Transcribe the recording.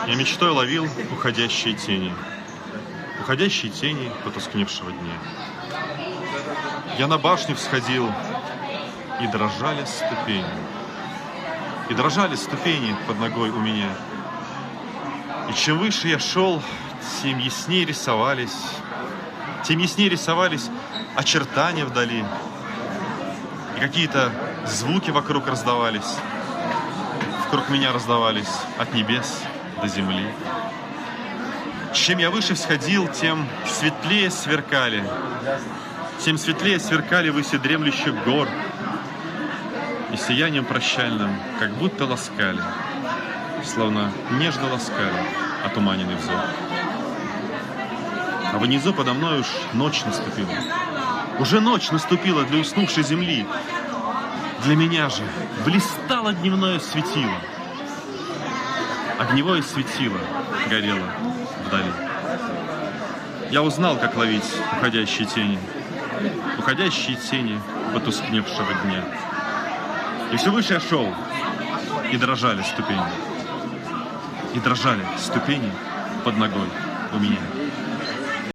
Я мечтой ловил уходящие тени потускневшего дня. Я на башню всходил, и дрожали ступени под ногой у меня. И чем выше я шел, тем яснее рисовались очертания вдали, и какие-то звуки вокруг меня раздавались от небес до земли. Чем я выше всходил, тем светлее сверкали выси дремлющих гор, и сиянием прощальным как будто ласкали, словно нежно ласкали отуманенный взор. А внизу подо мной уж ночь наступила. Уже ночь наступила для уснувшей земли. Для меня же блистало дневное светило. Огневое светило горело вдали. Я узнал, как ловить уходящие тени потускневшего дня. И все выше я шел, и дрожали ступени под ногой у меня.